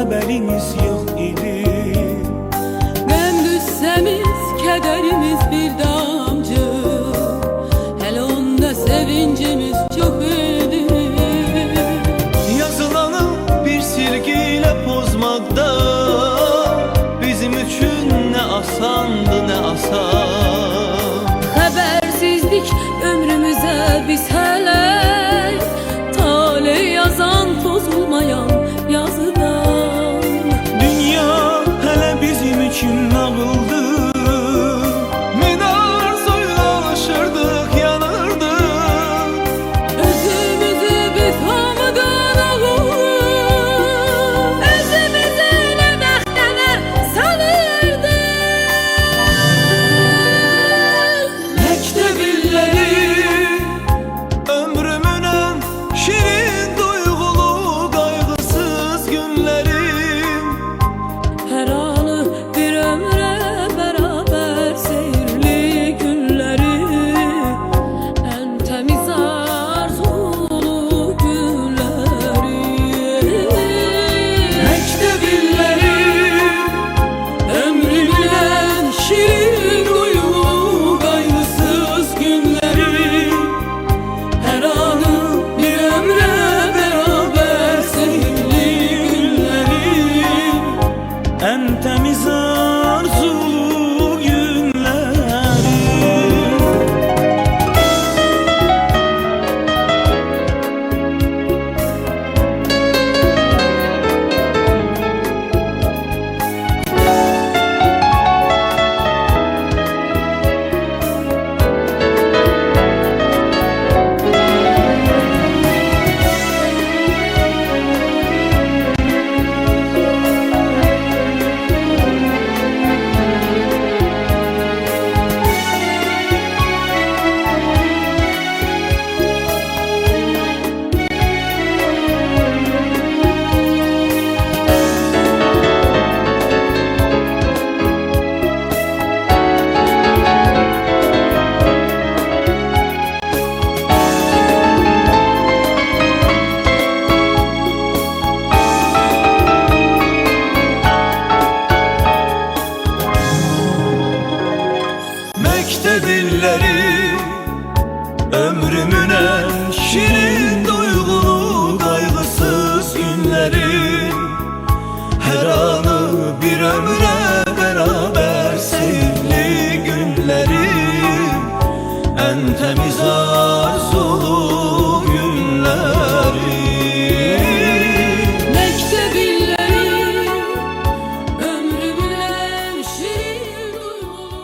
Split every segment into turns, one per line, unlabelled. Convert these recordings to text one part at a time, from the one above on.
haberimiz yok idi.
Qəm düşsəmiz, kədərimiz bir damcı, hələ onda sevincimiz çox idi.
Yazılanı bir silgiyle pozmakta bizim üçün ne asandı ne asan.
Xəbərsizlik ömrümüzə biz hələ tale yazan, pozulmayan yazıdan.
Dünya hele bizim için nağıldı. Min arzuyla alışırdık, yanırdık.
Özümüzü biz hamıdan ağıldık. Özümüzü nə məhdənə salırdık.
Məktəb illəri ömrümün en şirin duygulu kaygısız günlerim.
Hər anı bir ömrə bərabər seyirli günləri, ən təmiz arzulu günləri.
Məktəb illəri ömrümün en şirin duygulu kaygısız günlerim. Her anı bir ömre beraber sevimli günlerim. En temiz arzulu günlerim. Mektep illeri ömrümün en şirin duygulu kaygısız günlerim. Her anı bir ömre beraber sevimli günlerim. En temiz arzulu günlerim.
Məktəb illəri ömrümün ən şirin duygulu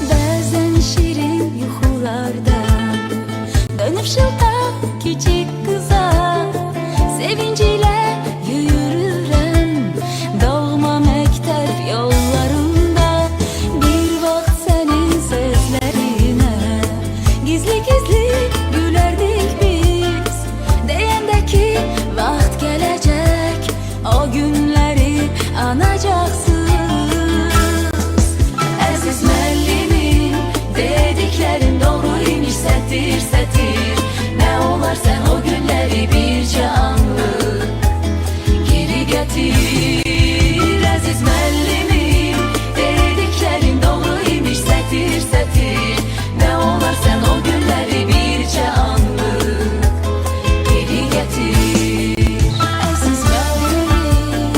Bazen şirin yuhularda dönüp şıltaq küçük kıza sevinciyle yürürəm. Doğma məktəb yanacaksınız. Aziz müəllimim, dediklerin doğru imiş, sətir sətir. Ne olar sen o günleri bircə anlık geri getir. Aziz müəllimim, dediklerin doğru imiş, sətir sətir. Ne olar sen o günleri bircə anlık geri getir. Aziz müəllimim.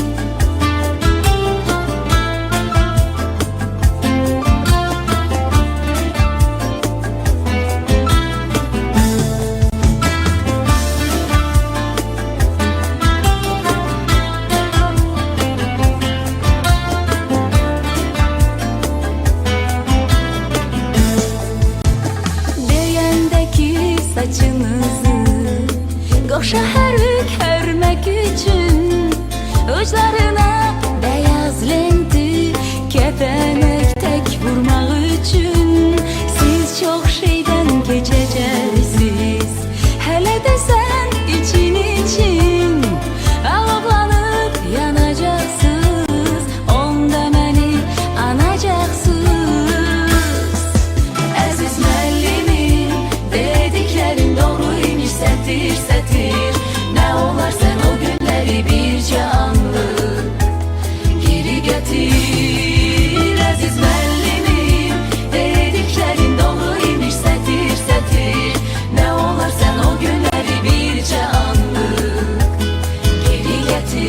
Deyəndəki saçınızı qoşa hərlik hərmək üçün, uclarına beyaz lenti kəpənək tək vurmaq üçün. Siz çox şeydən keçəcəksiniz, hələ də sən için için alovlanıb yanacaksınız. Onda məni anacaksınız. Aziz müəllimim, dediklerin doğru imiş, sətir sətir. Ne olar sen o günleri bircə anlık geri getir. Aziz müəllimim, dediklerin doğru imiş, sətir sətir. Ne olar sen o günleri bircə anlık geri getir.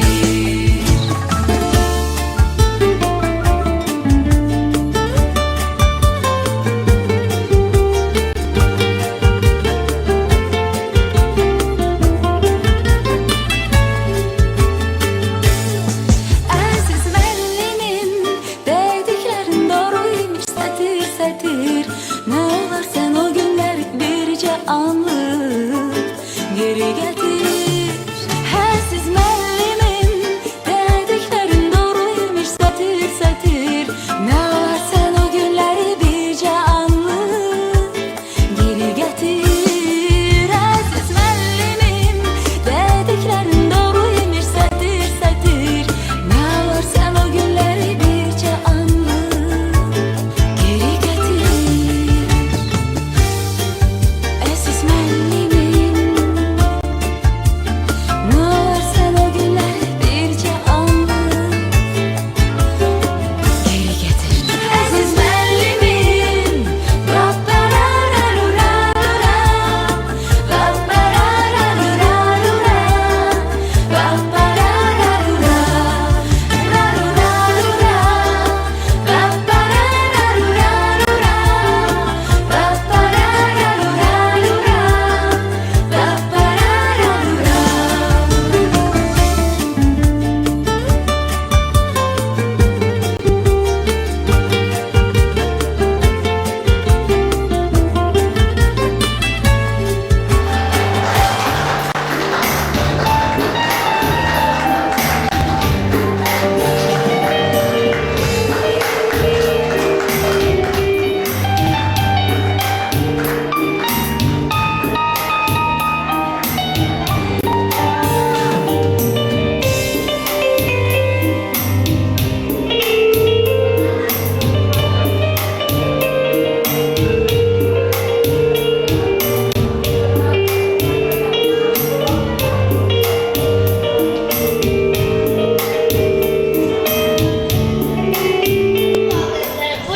Aziz müəllimim, dediklerin doğruymuş, sətir sətir. Ne olar sen o günler bircə anlık geri getir. Aziz müəllimim, dediklerin doğruymuş, sətir sətir. Ne olar sen o günləri bircə anlık geri getir. Aziz müəllimim, dediklerin doğruymuş, sətir sətir. Ne olar sen o günləri bircə anlık geri getir. Aziz müəllimim, ne olar sen o günləri bircə anlık geri getir. Aziz müəllimim, ra-ba-ra-ra-ru-ra-ru-ra, ra-ba-ra-ra-ru-ra-ru-ra, ra-ba-ra-ra-ru-ra, ra-ru-ra-ru-ra, ra-ba-ra-ra-ru-ra-ru-ra,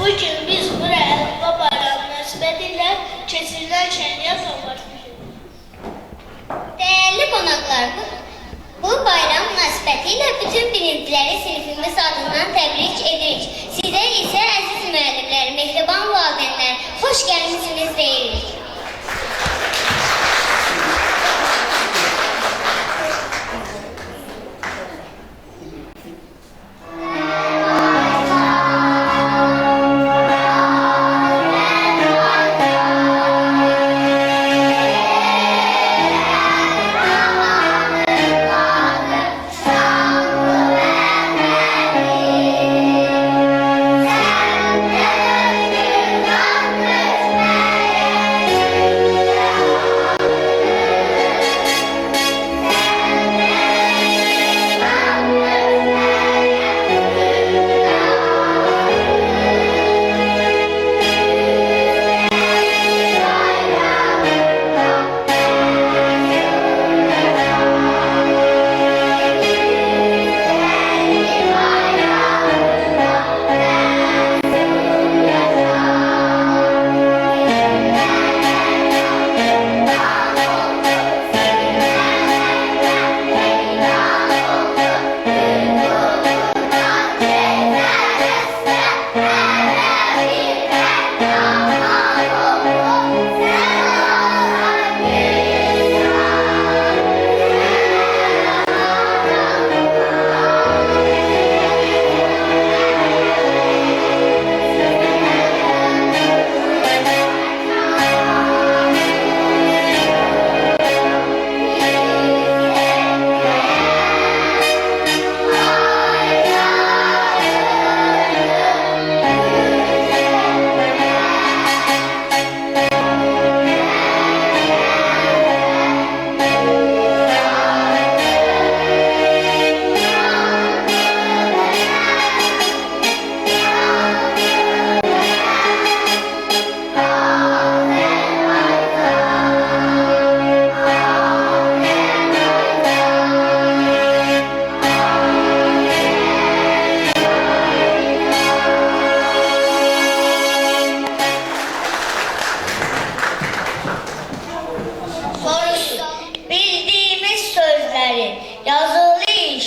Bugün biz buraya Əlifba bayramı münasibətilə keçirilən şənliyə toplaşmışıq.
Değerli konuklar, bu bayram münasebetiyle bütün birincileri sınıfımız adından tebrik edirik. Size ise aziz müəllimler, mehriban valideynler, hoş gelmişsiniz deyirik.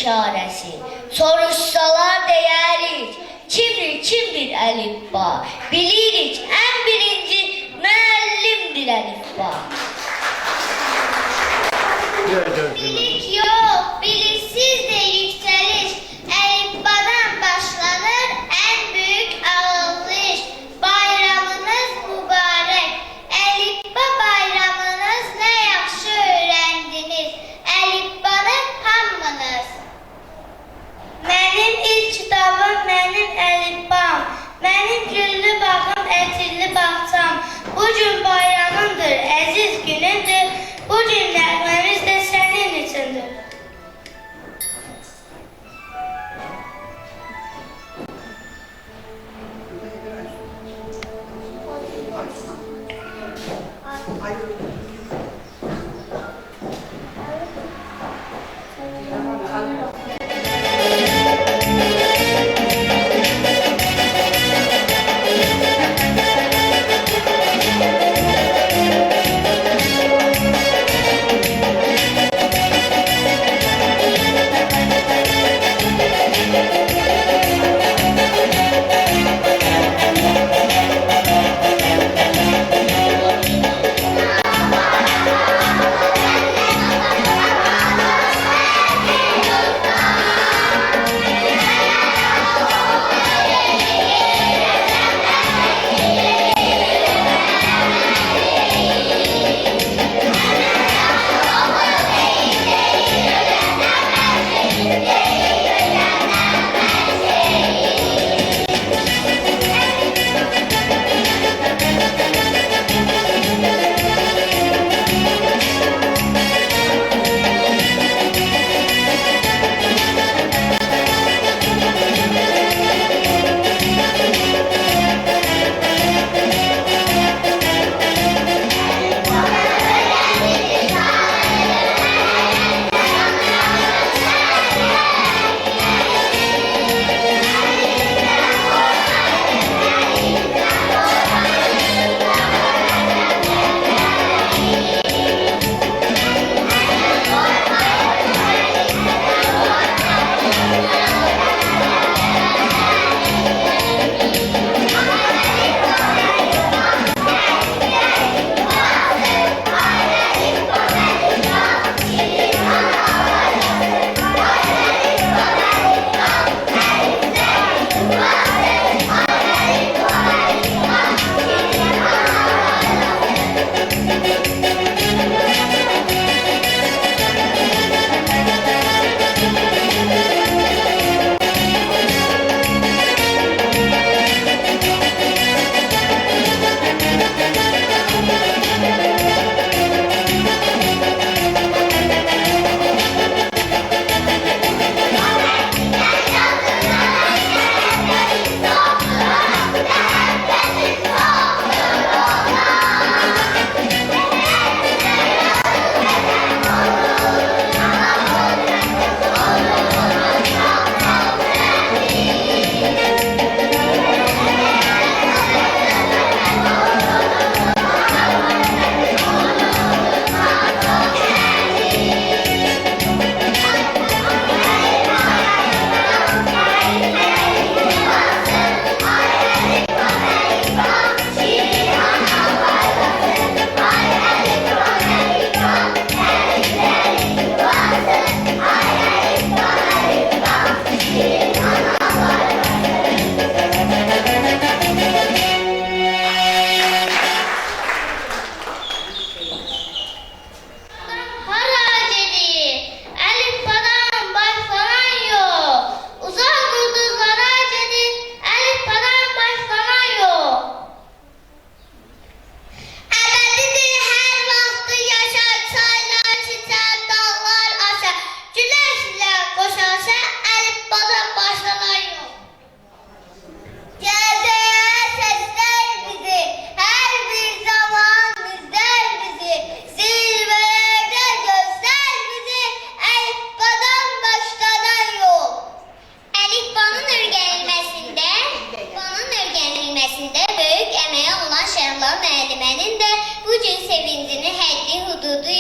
işarəsi. Soruşsalar deyərik, kimdir əlifba? Bilirik, ən birinci müəllimdir əlifba. Bilik yox, biliksiz de yükseliş. Əlifbadan başlanır en büyük ağılış. Bayramınız mübarək. Əlifba bayramınız ne yaxşı öyrəndiniz. Əlifbanı hamınız. Mənim ilk kitabım, mənim əlifbam. Mənim güllü bağım, ətirli bağçam. Bugün bayramındır, əziz günüdür. Bugün nəğməmiz də sənin üçündür.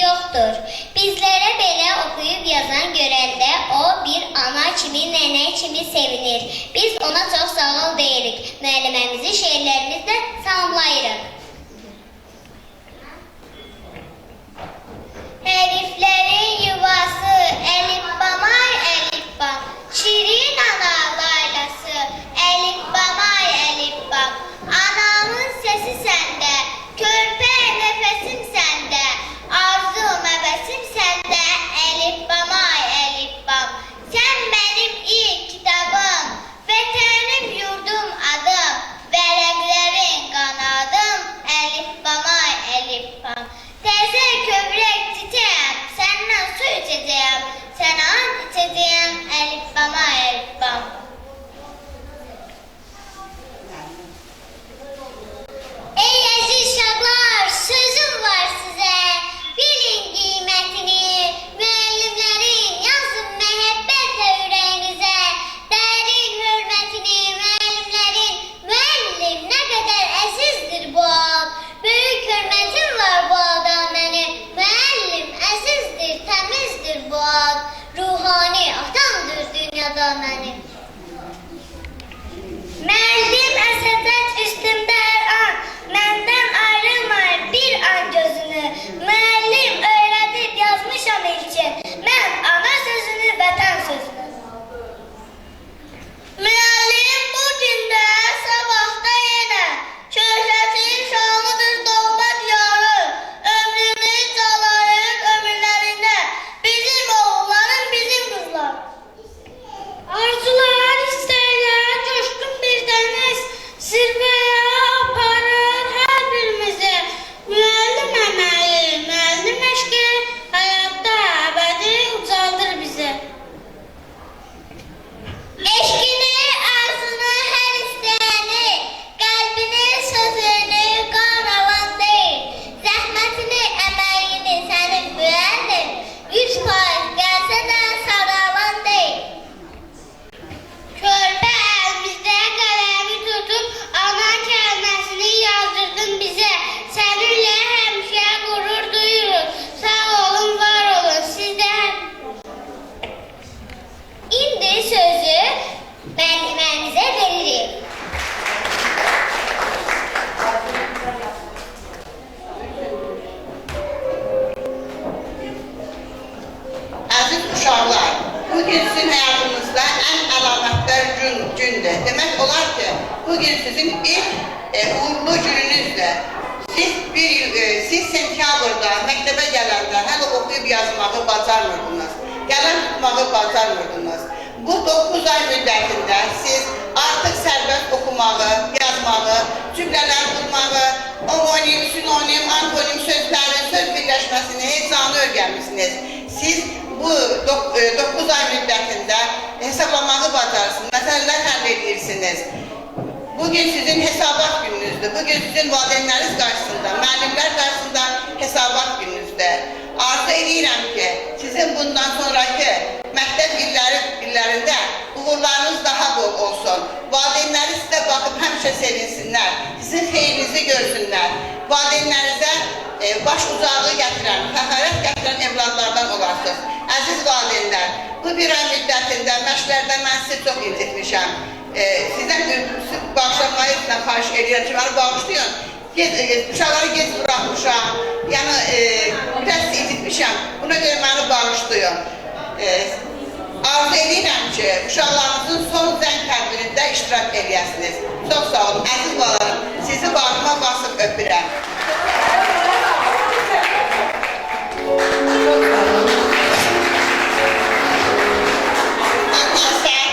yoxdur. Bizlərə belə oxuyub yazan görəndə o bir ana kimi, nənə kimi sevinir. Biz ona çox sağ ol deyirik. Müəlliməmizi şeirlərimizlə salamlayırıq. Hərflərin yuvası, əlifbamay, əlifbam. Şirin ana laylası, əlifbamay, əlifbam. Anamın səsi səndə, körpə nəfəsim səndə, arzu məvəsim səndə, əlifbamay, əlifbam. Sən mənim ilk kitabım, vətənim, yurdum, adım, vərəqlərin qanadım, əlifbamay, əlifbam. Təzə kövrək çiçəyəm, səndən su içəcəyəm, sən and içəcəyəm, əlifbamay, əlifbam. Ey əziz uşaqlar, sözüm var sizə, bilin qiymətini, müəllimlərin yazın məhəbbətlə ürəyinizə, dərin hörmətini, müəllimlərin, müəllim nə qədər əzizdir bu ad, böyük hörmətim var bu ada mənim, müəllim əzizdir, təmizdir bu ad, ruhani atamdır dünyada mənim. Müəllim əsədət üstümdə hər an, məndən ayrılmayın bir an gözünü. Müəllim öyrədib yazmışam ilkin, mən ana sözünü, vətən sözünü. Müəllim bu gündə, sabahda yenə, şöhrətin şanıdır doğma diyarı, ömrünü calayır ömürlərində, bizim oğulların, bizim qızlar. Arzular, istəklər, coşqun bir dəniz, zirvəyə aparır hər birimizi. Müəllim əməyi, müəllim eşqi, həyatda əbədi ucaldır bizi. Eşqini, arzunu, hər istəyəni, qəlbini, sözünü qan alan deyil. Zəhmətini, əməyini sənin müəllim, 100% gəlsə də saralan deyil. Körpə əlimizdə qələmi tutub, ana kəlməsini yazdırdın bizə. Səninlə həmişə qürur duyuruz. Sağ olun, var olun, sizdə. İndi sözü müəllimlərimizə veririk.
Əziz uşaqlar, bugün sizin həyatınızda ən əlamətdar gündür. Demək olar ki, bugün sizin ilk uğurlu gününüzdür. Siz sentyabrda məktəbə gələndə hələ oxuyub yazmağı bacarmırdınız, qələm tutmağı bacarmırdınız. Bu 9 ay müddətində siz artıq sərbəst oxumağı, yazmağı, cümlələr qurmağı, omonim, sinonim, antonim sözlərin, söz birləşməsini, hecanı öyrənmişsiniz. Siz bu 9 ay müddətində hesablamağı bacarsınız, məsələlər həll edirsiniz. Bugün sizin hesabat gününüzdür, bugün sizin valideynləriniz qarşısında, müəllimlər qarşısında hesabat gününüzdür. Arzu edirəm ki, sizin bundan sonraki məktəb illərində uğurlarınız daha bol olsun. Valideynləriniz sizə baxıb həmişə sevinsinlər, sizin xeyrinizi görsünlər. Valideynlərinizə baş ucağı gətirən, fəxarət gətirən evladlardan olarsınız. Əziz valideynlər, bu bir ay müddətində məşqlərdə mən sizi çox incitmişəm. Sizdən bağışlamayı xahiş edirəm ki, məni bağışlayın. Uşaqları gec buraxmışam, yəni biraz incitmişəm. Buna görə məni bağışlayın. Arzu edirəm ki, uşaqlarınızın son zəng tədbirində iştirak edəsiniz. Çox sağ olun, əziz balalarım, sizi bağrıma basıb öpürəm.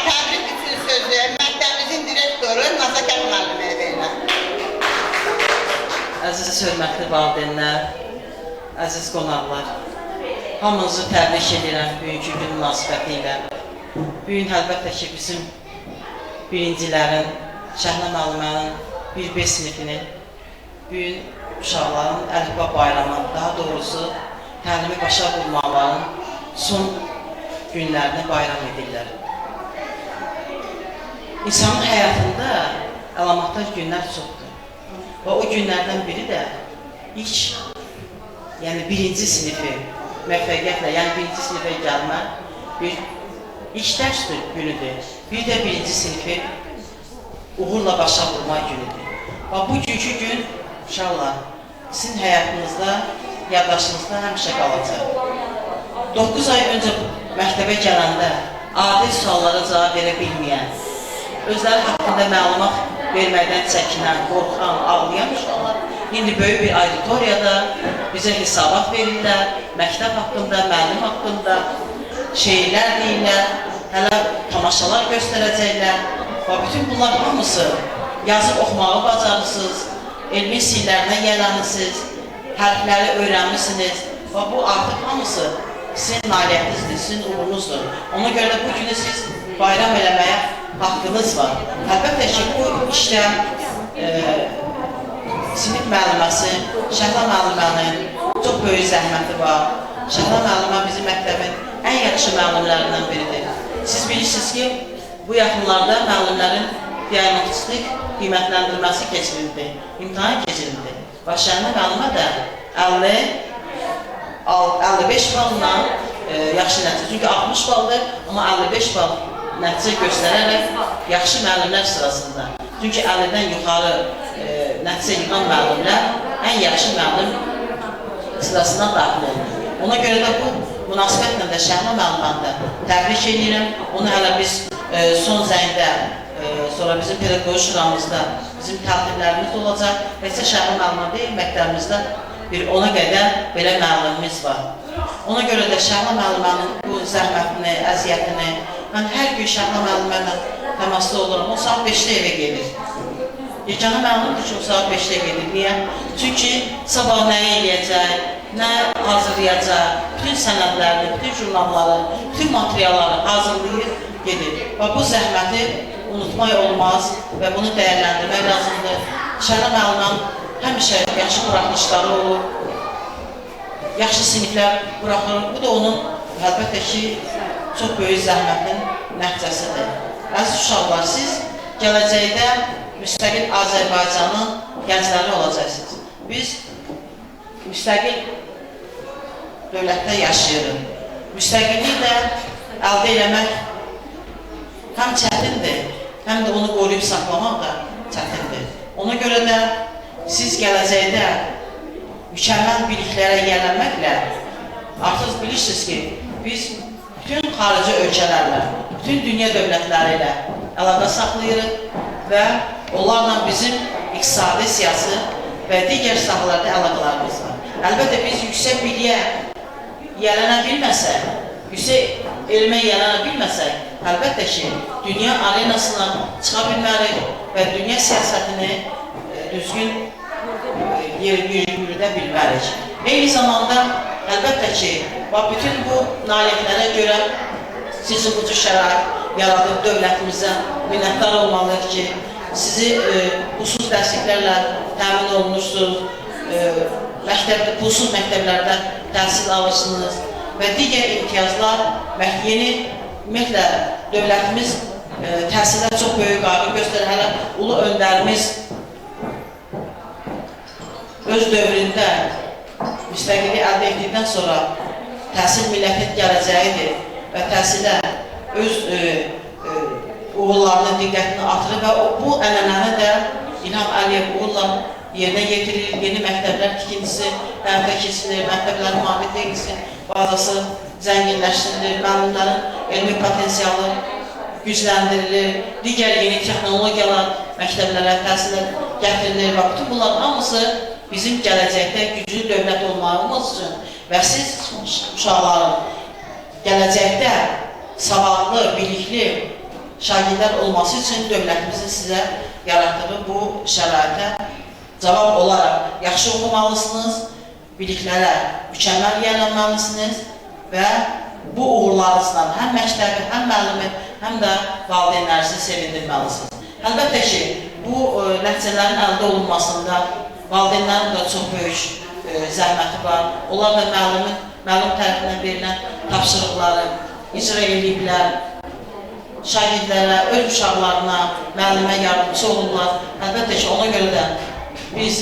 Təbrik üçün sözü məktəbimizin direktoru Nazakət müəlliməyə verirəm.
Əziz hörmətli valideynlər, əziz qonaqlar, hamınızı təbrik edirəm bugünkü gün münasibəti ilə. Bugün əlbəttə ki, bizim birincilərin, Şəhnə müəllimənin 1B sinifinin, bugün uşaqların əlifba bayramı, daha doğrusu təlimi başa vurmaların son günlərini bayram edirlər. İnsanın həyatında əlamətdar günlər çoxdur. Və o günlərdən biri də ilk, yəni birinci sinifi müvəffəqiyyətlə, yəni birinci sinifə gəlmə bir İlk dərs günüdür. Bir də birinci sinifi uğurla başa vurma günüdür. Və bugünkü gün uşaqlar sizin həyatınızda, yaddaşınızda həmişə qalacaq. 9 ay öncə məktəbə gələndə adi suallara cavab verə bilməyən, özləri haqqında məlumat verməkdən çəkinən, qorxan, ağlayan uşaqlar indi böyük bir auditoriyada bizə hesabat verirlər, məktəb haqqında, müəllim haqqında şeirlər deyirlər, hələ tamaşalar göstərəcəklər və bütün bunlar hamısı yazıb oxumağı bacarırsınız, elmi sillərdən yələnirsiniz, hərfləri öyrənmişsiniz və bu artıq hamısı sizin nailiyyətinizdir, sizin uğurunuzdur. Ona görə də bu günü siz bayram eləməyə haqqınız var. Əlbəttə ki, bu işdə sinif müəlliməsi, Şəhla müəllimənin çox böyük zəhməti var. Şəhla müəllimə bizim məktəbin ən yaxşı müəllimlərindən biridir. Siz bilirsiniz ki, bu yaxınlarda müəllimlərin diagnostik qiymətləndirməsi keçirildi, imtahan keçirildi. Və Şəhla müəllimə də 55 balla yaxşı nəticə, çünki 60 baldır, amma 55 bal nəticə göstərərək yaxşı müəllimlər sırasında. Çünki 50-dən yuxarı nəticə yığan müəllimlər ən yaxşı müəllim sırasına daxil olunur. Ona görə də bu münasibətlə də Şəhla müəlliməni də təbrik edirəm. Onu hələ biz son zəngdə, sonra bizim pedaqoji şuramızda bizim tədbirlərimiz olacaq. Heç Şəhla müəllimə deyil, məktəbimizdə bir 10-a qədər belə müəllimimiz var. Ona görə də Şəhla müəllimənin bu zəhmətini, əziyyətini, mən hər gün Şəhla müəllimə təmasda olurum. O saat 5-də evə gedir. Yeganə müəllimdir ki, o saat 5-də gedir. Niyə? Çünki sabah nə eləyəcək, nə hazırlayacaq, bütün sənədlərini, bütün jurnalları, bütün materialları hazırlayır, gedir. Və bu zəhməti unutmaq olmaz və bunu dəyərləndirmək lazımdır. Şəhla müəlliməm həmişə yaxşı buraxılışları olur, yaxşı siniflər buraxılır. Bu da onun, əlbəttə ki, çox böyük zəhmətin nəticəsidir. Əziz uşaqlar, siz gələcəkdə müstəqil Azərbaycanın gəncləri olacaqsınız. Biz müstəqil dövlətdə yaşayırıq. Müstəqillik də əldə eləmək həm çətindir, həm də onu qoruyub saxlamaq da çətindir. Ona görə də siz gələcəkdə mükəmməl biliklərə yiyələnməklə artıq bilirsiniz ki, biz bütün xarici ölkələrlə, bütün dünya dövlətləri ilə əlaqə saxlayırıq və onlarla bizim iqtisadi, siyasi və digər sahələrdə əlaqələrimiz var. Əlbəttə biz yüksək biliyə yiyələnə bilməsək, yüksək elmə yiyələnə bilməsək, əlbəttə ki, dünya arenasına çıxa bilmərik və dünya siyasətini düzgün yürüdə bilmərik. Eyni zamanda, əlbəttə ki, bütün bu nailiyyətlərə görə sizi bu cür şərait yaradıb dövlətimizə minnətdar olmalıyıq ki, sizi pulsuz dərsliklərlə təmin olunursunuz, pulsuz məktəblərdə təhsil alırsınız və digər imtiyazlar yeni ümumiyyətlə dövlətimiz təhsildə çox böyük qayğı göstərir. Hələ ulu öndərimiz öz dövründə müstəqillik əldə etdikdən sonra təhsil millətin gələcəyidir və təhsilə öz uğurlarının diqqətini artırır və bu ənənəni də İlham Əliyev uğurla yerinə yetirir. Yeni məktəblər tikintisi həyata keçirilir, məktəblərin mavi texnisi bazası zənginləşdirilir, müəllimlərin elmi potensialı gücləndirilir, digər yeni texnologiyalar məktəblərə, təhsilə gətirilir və bütün bunlar hamısı bizim gələcəkdə güclü dövlət olmağımız üçün və siz uşaqların gələcəkdə savadlı, bilikli şagirdlər olması üçün dövlətimizin sizə yaratdığı bu şəraitə cavab olaraq yaxşı oxumalısınız, biliklərə mükəmməl yiyələnməlisiniz və bu uğurlarınızla həm məktəbi, həm müəllimi, həm də valideynlərinizi sevindirməlisiniz. Əlbəttə ki, bu nəticələrin əldə olunmasında valideynlərin də çox böyük zəhməti var. Onlar da müəllim tərəfindən verilən tapşırıqları icra ediblər, şagirdlərə, öz uşaqlarına, müəllimə yardımcı olurlar. Əlbəttə ki, ona görə də biz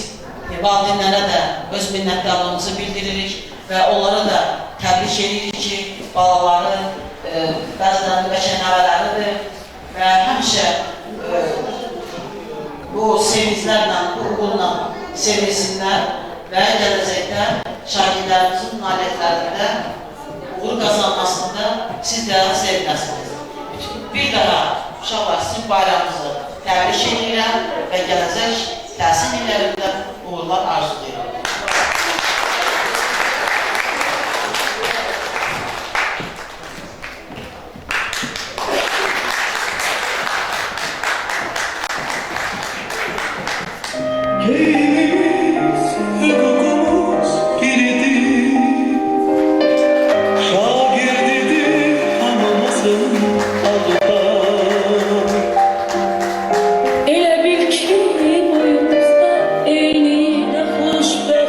valideynlərə də öz minnətdarlığımızı bildiririk və onlara da təbrik edirik ki, balaları bəzilərində bəlkə bu sevinclərlə, bu uğurla sevinsinlər və gələcəkdə şagirdlərimizin nailiyyətlərində uğur qazanmasında siz də sevinəsiniz. Bir daha uşaqlar sizin bayramınızı təbrik edirəm və gələcək təhsil illərində uğurlar arzulayıram.
Keyfimiz, hukukumuz biridir. Şagirdidir anlamasın Allah.
Elə bil ki boyumuzda eyni də xoşbəxt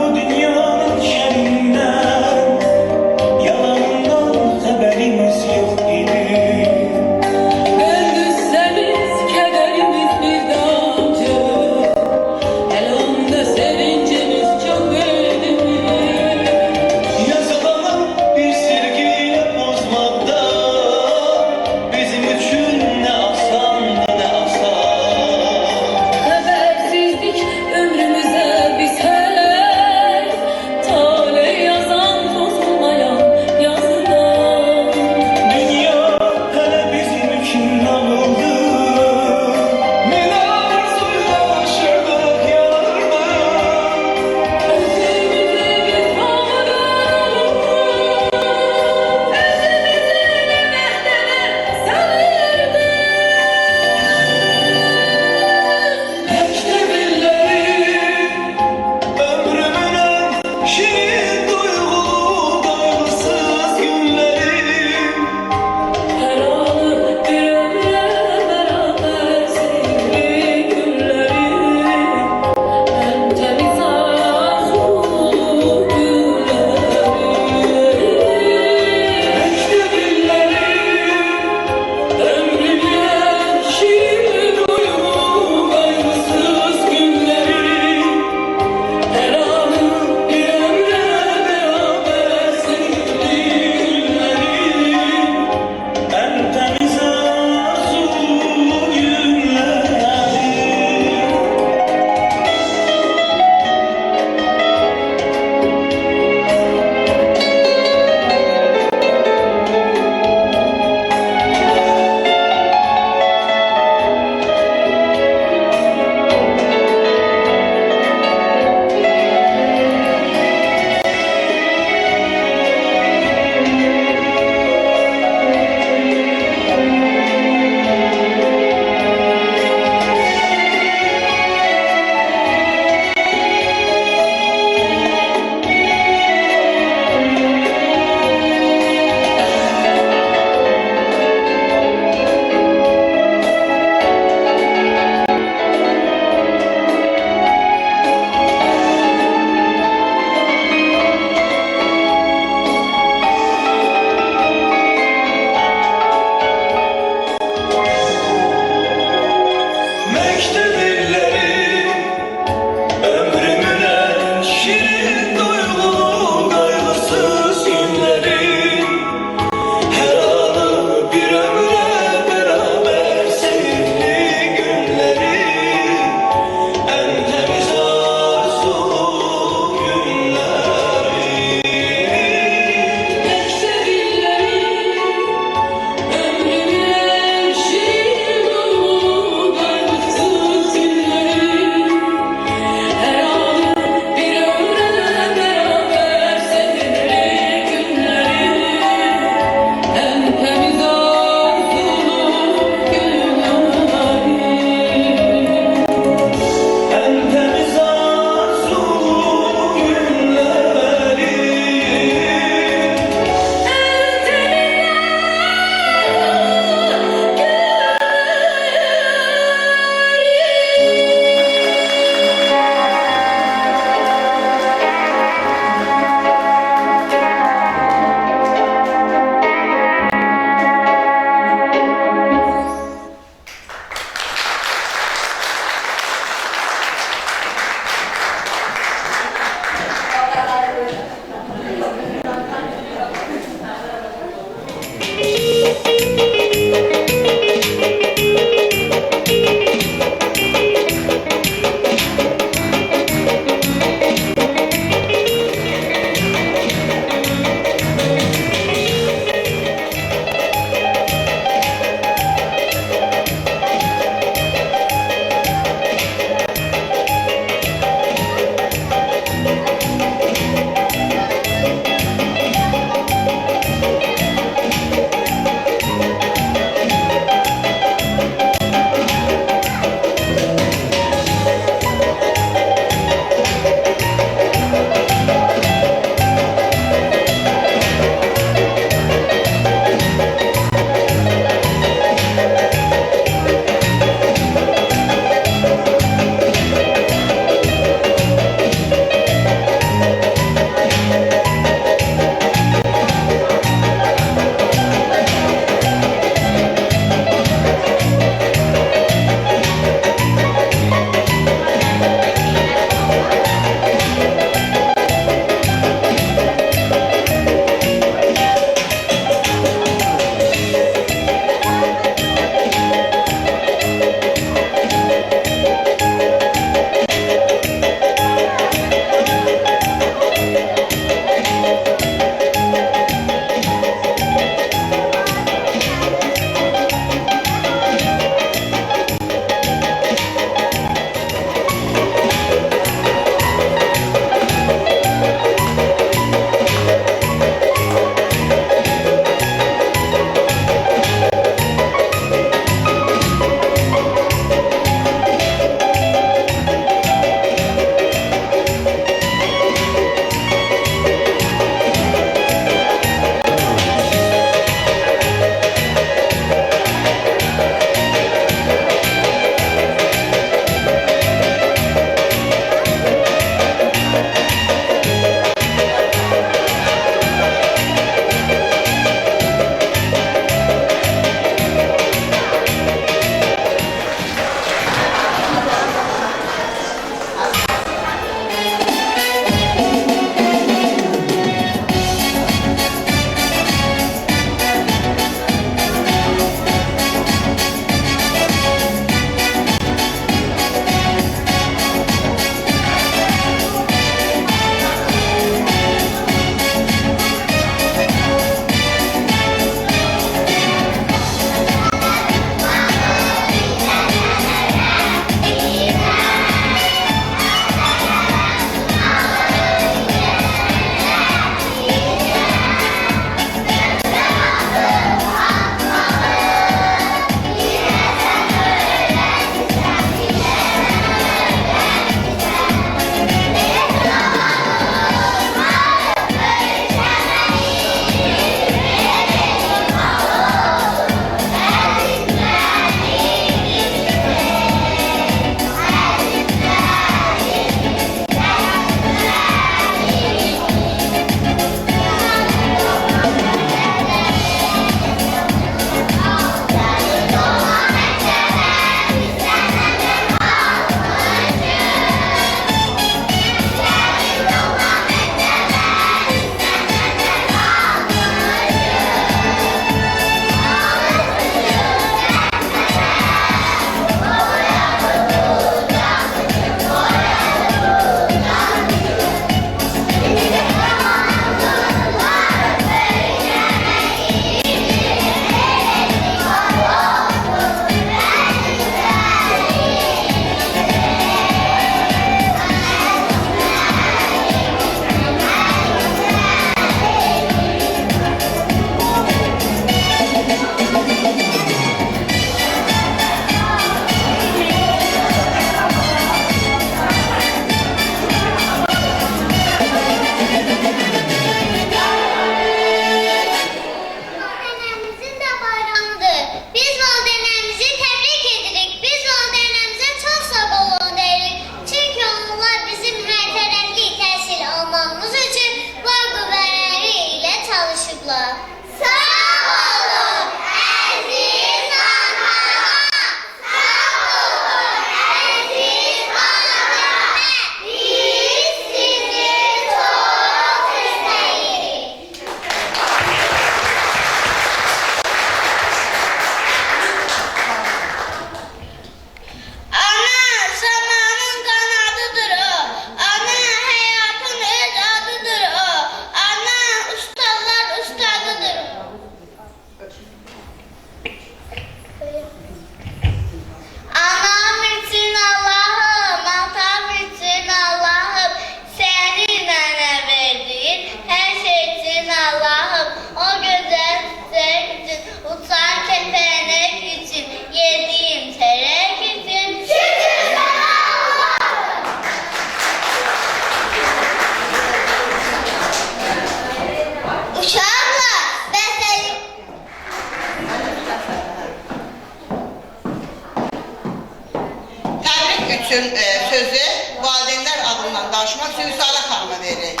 üçün sözü valideynlər adından danışmaq üçün Vüsalə xanıma veririk.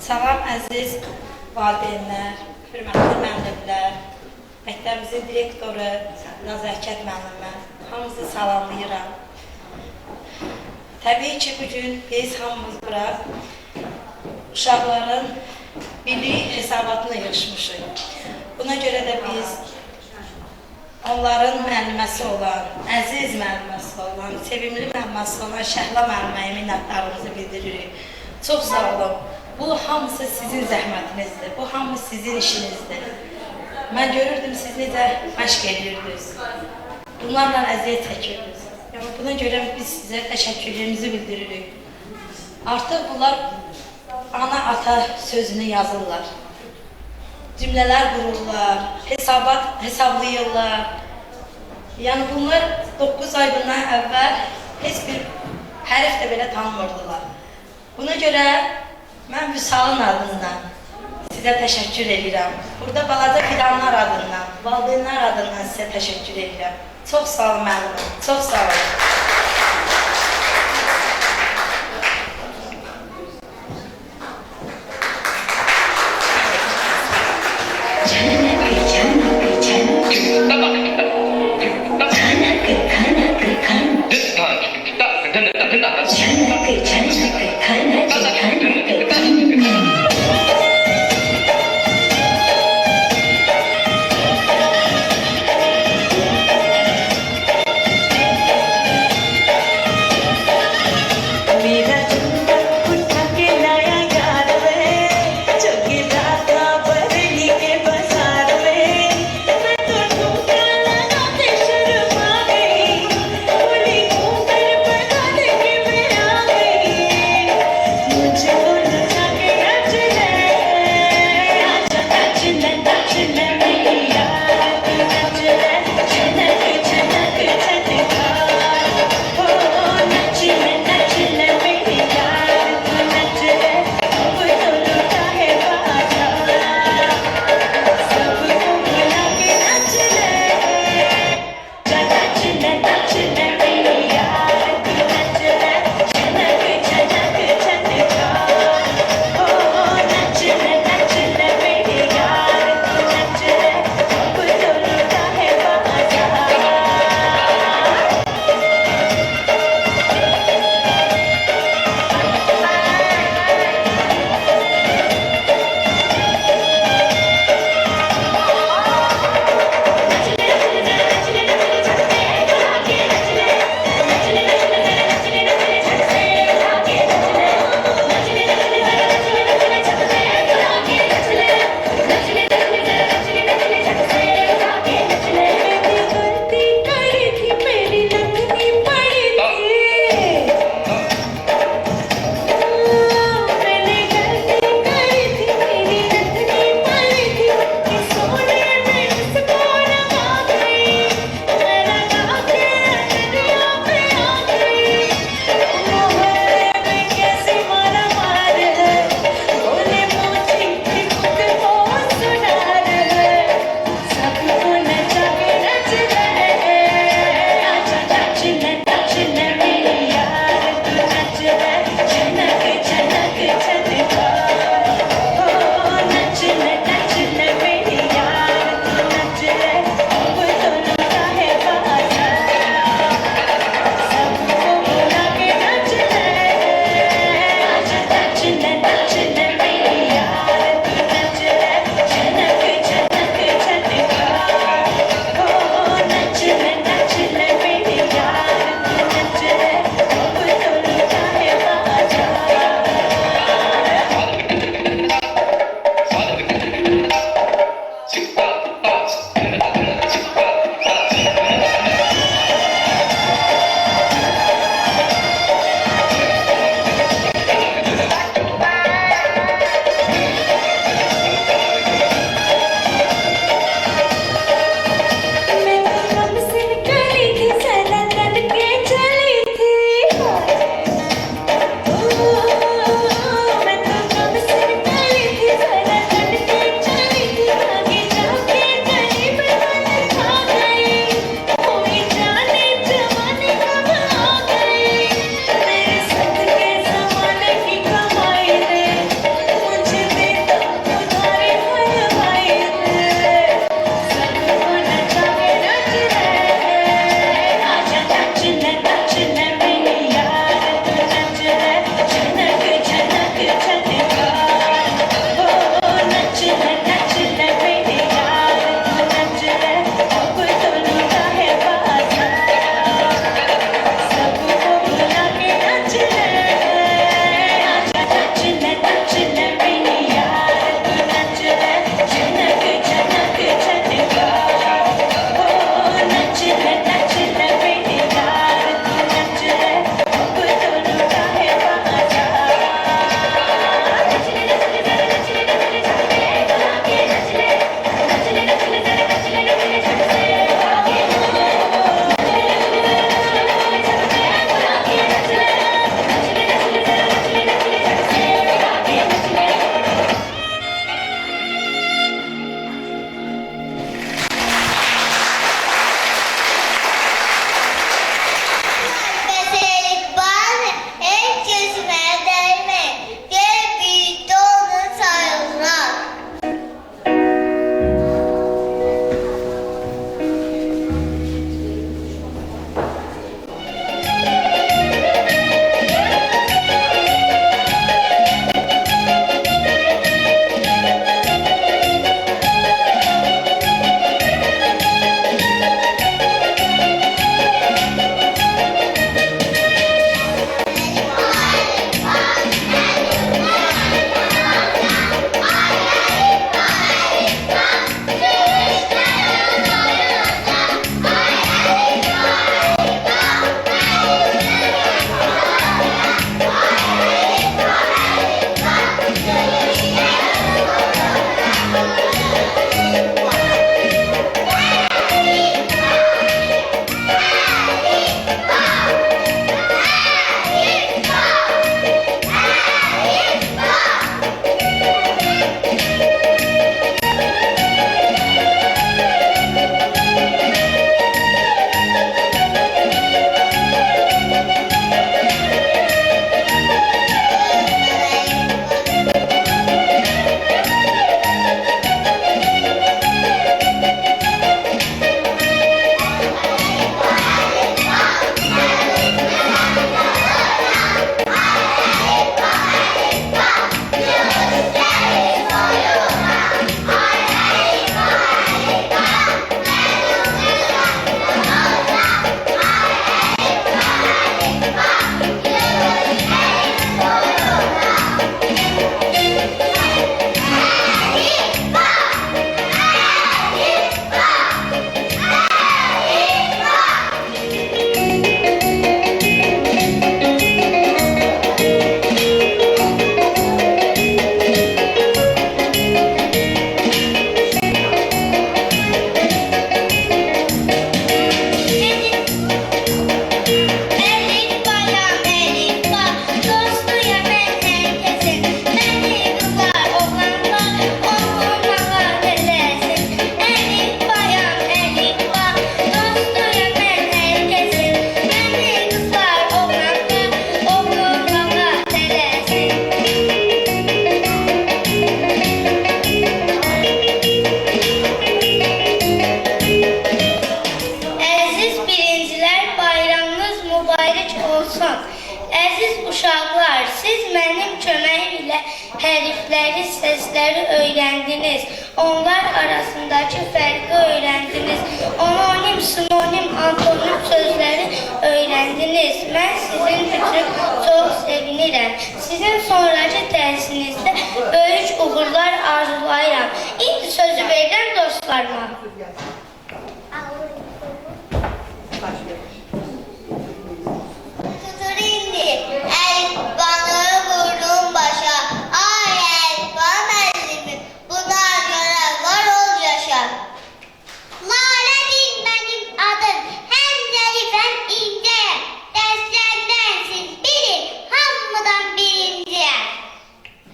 Salam əziz valideynlər, hörmətli müəllimlər, məktəbimizin direktoru Nəzakət müəllimə, hamınızı salamlayıram. Təbii ki, bugün biz hamımız bura uşaqların birlik hesabatına yığışmışıq. Buna görə də biz onların müəlliməsi olan, əziz müəlliməsi olan, sevimli müəlliməsi olan Şəhla müəlliməyə minnətdarlığımızı bildiririk. Çox sağ olun. Bu hamısı sizin zəhmətinizdir, bu hamısı sizin işinizdir. Mən görürdüm, siz necə məşq edirdiniz. Bunlarla əziyyət çəkirdiniz. Yəni, buna görə biz sizə təşəkkürlərimizi bildiririk. Artıq bunlar ana-ata sözünü yazırlar. Cümlələr qururlar, hesablayırlar. Yəni, bunlar 9 ay bundan əvvəl heç bir hərf də belə tanımırdılar. Buna görə mən Vüsalın adından sizə təşəkkür edirəm. Burada balaca fidanlar adından, valideynlər adından sizə təşəkkür edirəm. Çox sağ olun müəllimim, çox sağ olun.
hərfləri, səsləri öyrəndiniz. Onlar arasındakı fərqi öyrəndiniz. Anonim, sinonim, antonim sözləri öyrəndiniz. Mən sizin üçün çox sevinirəm. Sizin sonraki dərsinizdə böyük uğurlar arzulayıram. İndi sözü verirəm dostlarıma. Tutur indi, əlifbanı vurdum başa. Ay əlifban əzimi, buna görə var ol yaşa. Lalədir mənim adım, həm zərif həm incəyəm. Dərslərdən siz bilin, hamıdan birinciyəm.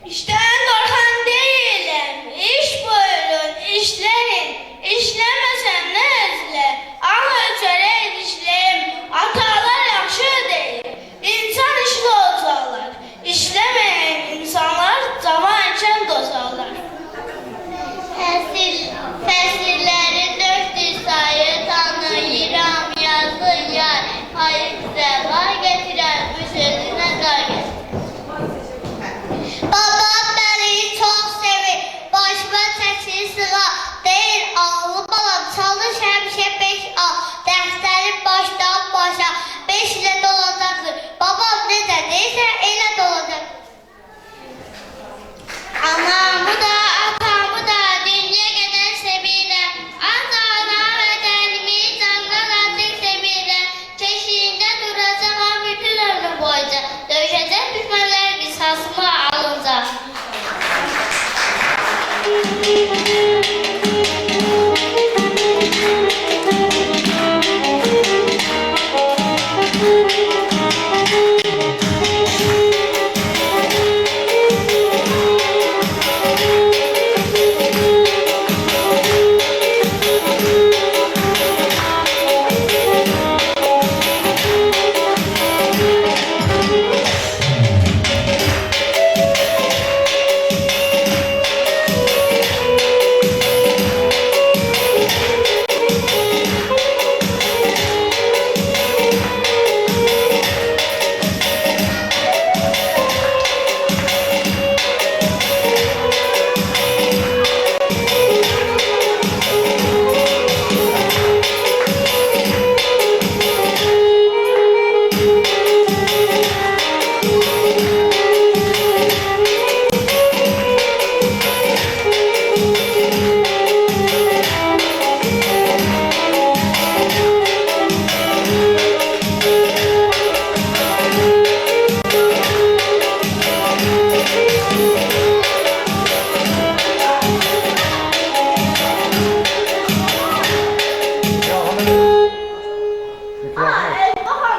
İşten korkan değilim. İş buyurun, işleyin. İşlemesem ne özle? Ah çörek işleyim. Atalar yaxşı değil. İnsan işli olsalar. İşlemeyen insanlar zaman için dozarlar.
Fəsilləri dördür sayı tanıyıram yazır yar. Hayır bizə var gətirər, bu sözünə dar gətirər. Babam məni çox sevir, başıma çəkir sığa. Deyir, ağlı balam, çalış həmişə 5 al. Dərsləri başdan başa 5 ilə dolacaqdır. Babam necə deyirsə, elə dolacaq. Anamı da, atamı da dünya qədər sevirəm. Ata-ana vətənimi candan artıq sevirəm. Keşiyində duracağam bütün ömrüm boyunca. Döyüşəcək düşmənlər qisasımı alınca.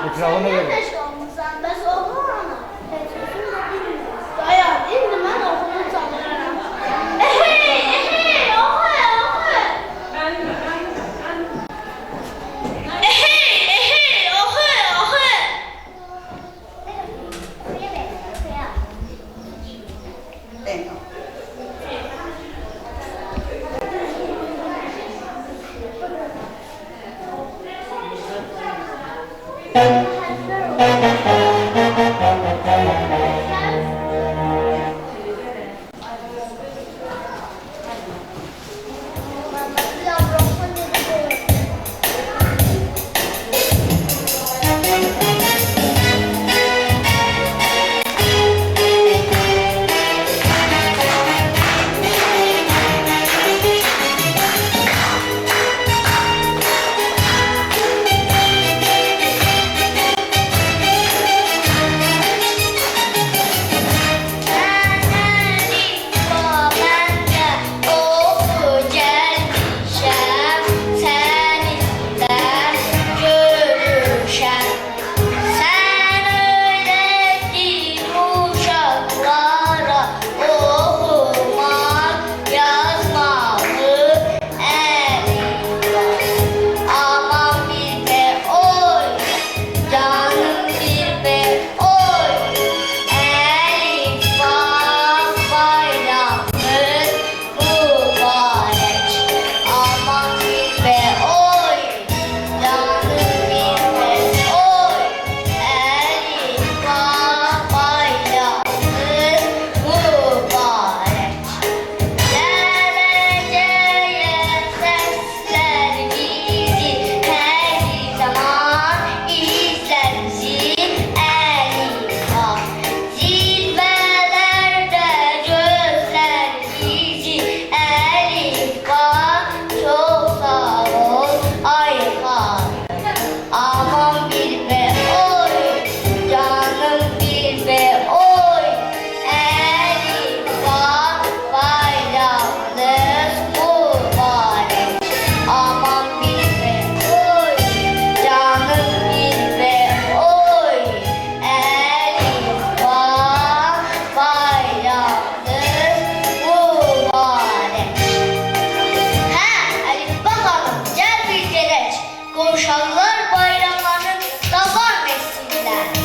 Mikrofonu verin.
Bəs oğlum ana. Dayan, indi mən oğlunu tanıyıram. Ehey, oxu. Ehey, oxu.
uşaqlar bayramlarını davam etsinlər.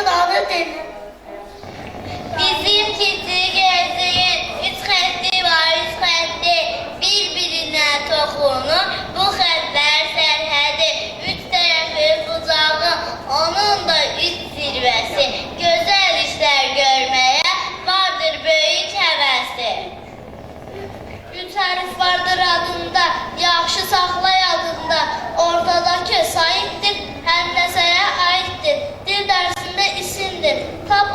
adı denir. Bizim küçük gezdiğin üç xətti var, üç xətti bir-birinə toxunur. Bu xəttlər sərhədi, üç tərəfi bucağı, onun da üç zirvəsi. Gözəl işlər görməyə vardır böyük həvəsi. Üç hərf vardır adında, yaxşı saxla yadında. Ortadakı sayıqdır, həndəsəyə aiddir. Dil dərsində isimdir, tab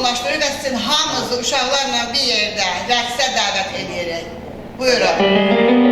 formalaşdırır və sizin hamınızı uşaqlarla bir yerdə rəqsə dəvət edirik. Buyurun.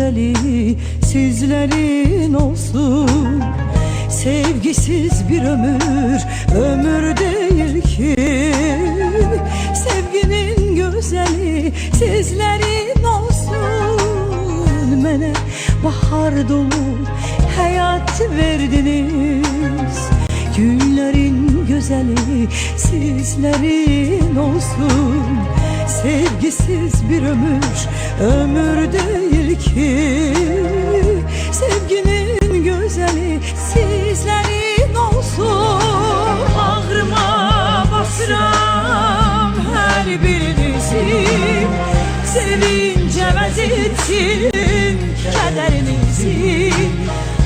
gözeli sizlerin olsun. Sevgisiz bir ömür, ömür değil ki. Sevginin gözeli sizlerin olsun. Mene bahar dolu hayat verdiniz. Günlerin güzeli sizlerin olsun. Sevgisiz bir ömür, ömür değil ki. Sevginin güzeli sizlerin olsun. Bağrıma basıram her birinizi. Sevince vazitsin kederinizi.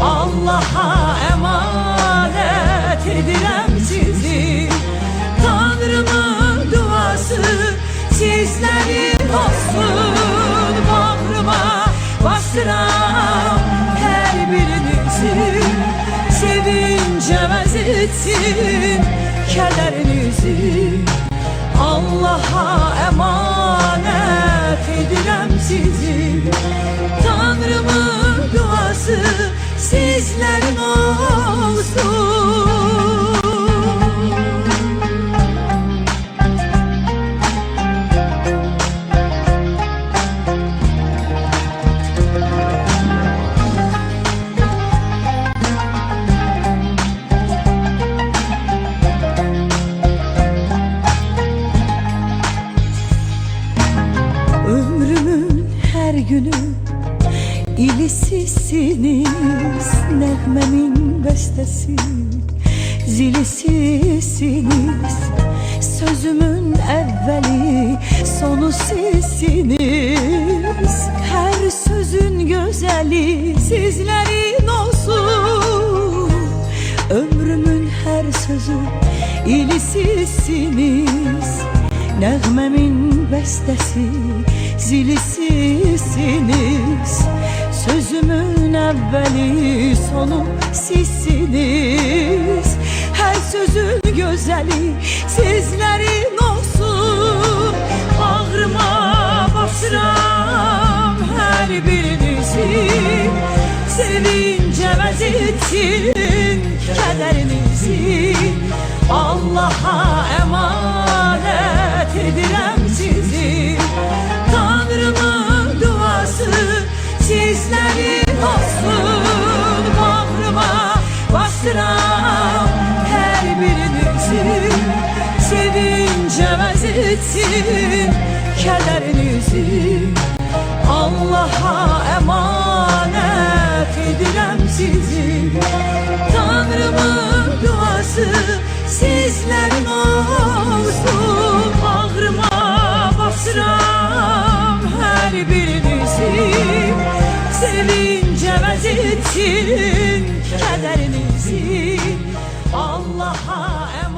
Allah'a emanet edirəm sizi. Tanrımın duası sizlerin olsun. Bağrıma basıram her birinizi. Sevince vazitsin kederinizi. Allah'a emanet edirəm sizi. Tanrımın duası sizlerin olsun. Ömrümün her günü İlisisiniz, nəğməmin bəstəsi, zilisisiniz. Sözümün əvvəli, sonu sizsiniz. Hər sözün gözəli sizlərin olsun. Ömrümün hər sözü ilisisiniz. Nəğməmin bəstəsi, zilisisiniz. Sözümün əvvəli, sonu sizsiniz. Hər sözün gözəli sizlərin olsun. Bağrıma basıram hər birinizi. Sevince vazitsin kederinizi. Allah'a emanet edirəm sizi. Tanrımın duası sizlerin olsun. Bağrıma bastıram her birinizi. Sevince vazitsin kederinizi. Allah'a emanet edirəm sizi. Tanrımın duası sizlerin olsun. Bağrıma basıram her birinizi. Sevince vazitsin kederinizi. Allah'a emanet